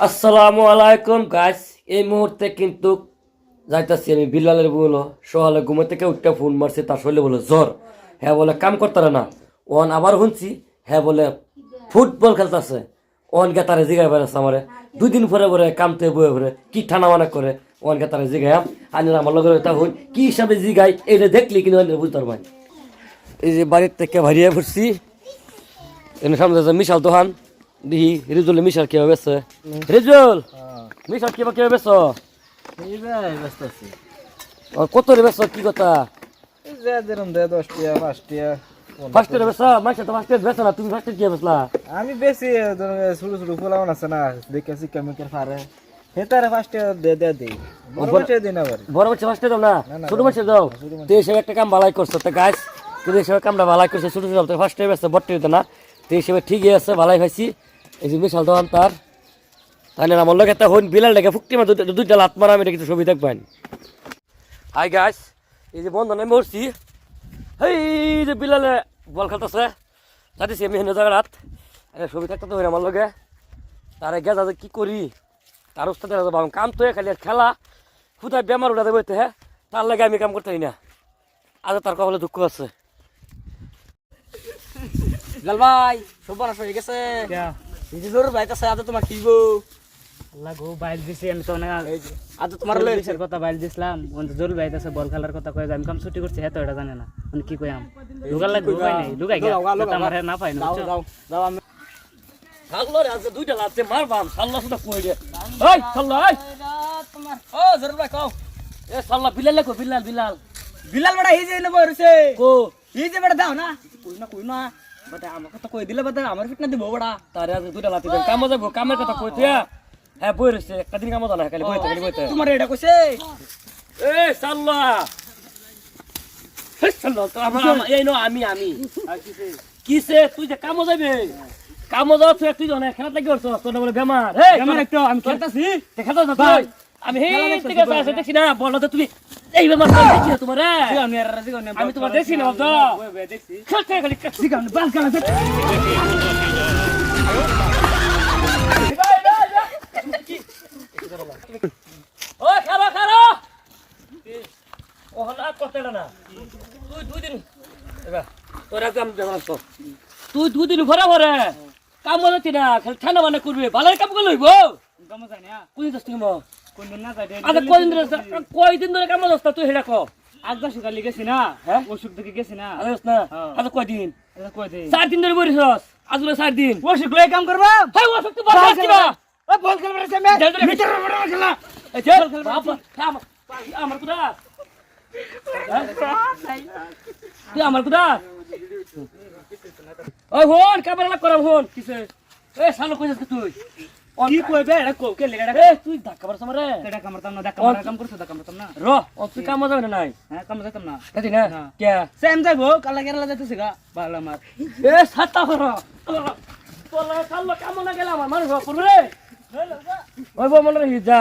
আসসালামু আলাইকুম গাইস, এই মুহূর্তে কিন্তু যাইতাছি আমি বিলালের বলো সকালে ঘুমে থেকে উঠতে ফোন মারছি, তার শরীরে বলে জ্বর। হ্যাঁ বলে কাম করতারে না। ওন আবার শুনছি হ্যাঁ বলে ফুটবল খেলতেছে। ওন গে তারে জিগাই বেড়াচ্ছে আমারে 2 দিন পরে পরে কামতে বয়ে পরে কি ঠানা মানা করে। ওন গে তারে জিগাই আনি আমার লগে তখন কি হিসাবে জিগাই এটা দেখলি কিন্তু বুঝতে পারবেন। এই যে বাড়ির থেকে ভারিয়ে পড়ছি, এনে সামনে মিশাল দোকান দিহি রিজুল মিশাল কেউ বেছে। রিজুল মিশাল কেবা কেউ বেছ কত রে বেছ কি কথা? 10 টাকা 5 টাকা ফার্স্ট বেছ মাইসা তো ফার্স্ট বেছ না, তুমি ফার্স্ট কি বেছলা? আমি বেশি ছোট ছোট ফুলাও আছে না দেখেছি কেমিক্যাল ফারে হেতারে 5 টাকা দে বড় বাচ্চা দিন আবার বড় বাচ্চা ফার্স্ট দাও না, ছোট বাচ্চা দাও। তুই এসে একটা কাম ভালাই করছো তো গাছ, তুই এসে কামটা ভালাই করছে, ছোট ছোট ফার্স্ট বেছ বট্টি দিতে না, তুই হিসেবে ঠিকই আছে, ভালাই খাইছি। এই যে মিশাল দোকান তার তাই না আমার লোক একটা হইন বিলাল ডেকে ফুকটি মা দুইটা লাত মারা আমি কিছু ছবি দেখবেন। হাই গাইস, এই যে বন্ধনে মরছি, এই যে বিলালে বল খেলতেছে যাচ্ছি আমি হেন জায়গাত ছবি থাকতে তো হইন আমার লগে। তার গেছা যে কি করি তার উস্তাদের কাম তো খালি আর খেলা খুদায় বেমার উঠাতে বইতে, হ্যাঁ তার লাগে আমি কাম করতে না। আজ তার কপালে দুঃখ আছে। লাল ভাই সব বানাস হয়ে গেছে জোর ভাই কাছে আজ তোমার কি গো লাগো বাইল দিছি আমি তো না আজ তোমার লই বিশের কথা বাইল দিছিলাম ওন তো জরুরি বাইতাছে বল খেলার কথা কই আমি কাম ছুটি করছি হে তো এটা জানে না মানে কি কইয়াম লুগাল লাগে লুগাই নাই লুগাই গেল আমার না পাই না যাও যাও আমি সাল্লো রে আজ দুইটা লাতে মারবাম সাল্লা সুদা কই রে। এই সাল্লা এই তোমার ও জরুর ভাই কও এ সাল্লা বিলাল কো বিলাল বিলাল বিলাল বড়া হিজে নেব রইছে কো হিজে বড়া দাও না কই না বটা আমাকে তো কই দিলে বটা আমার ফিটনা দিব বড়া তারে আজ দুইটা লাতে কাম যাবো কামের কথা কই তুই। হ্যাঁ বই রইছে একটা দিন কাম না খালি বইতে খালি বইতে। তোমার এটা কইছে এ সাল্লা হে সাল্লা তো আমার এই নো আমি কিসে তুই যে কাম যাবে কাম যাও তুই জানা খেলা লাগি করছ তোর বলে বেমার। হে আমার একটু আমি খেলতাছি দেখা দাও তুই আমি হে থেকে আছে দেখছি না বলো তো তুমি এই বেমার দেখছি না তোমার রে আমি তোমার দেখছি না তো দেখছি খেলতে খালি কাছি গান বাল গান ও খারো খারো ও হলা করতে না তুই 2 দিন এবার তোরা কাম দেওয়া তো তুই 2 দিন ঘরে ঘরে কাম হচ্ছে না খালি ঠান্ডা মানে করবে ভালো কাম করে লইব কাম জানি না কোন দস্তি মো কোন দিন না যাই আচ্ছা কয়দিন ধরে কাম দস্তা তুই হেডা কো আজ দশ কালি গেছি না হ্যাঁ অসুখ থেকে গেছি না আরে না আচ্ছা কয়দিন কই দে 4 দিন ধরে বরিছস আজ বলে 4 দিন অসুখ লই কাম করবা হাই ও সত্যি বাস কিবা ও বল খেলবা রে মে মিটার বড় খেলা এই চল বাবা আমার কুদা তুই আমার কুদা ওই হন ক্যামেরা করা হন কিসে এ শালো কইছস তুই কি কইবে এটা কো কে লেগা এ তুই ধাক্কা মারছ আমারে এটা কামরতাম না দেখা কাম করছ দেখা মারতাম না র ও তুই কাম যাবে না নাই হ্যাঁ কাম যাইতাম না কাটি না কে সেম যাইবো কালা কেরালা যাইতেছি গা ভালো আমার এ ছাতা কর তোলা শালো কাম না গেলাম আমার মানুষ করবে রে ওই বো মনে রাখিস যা।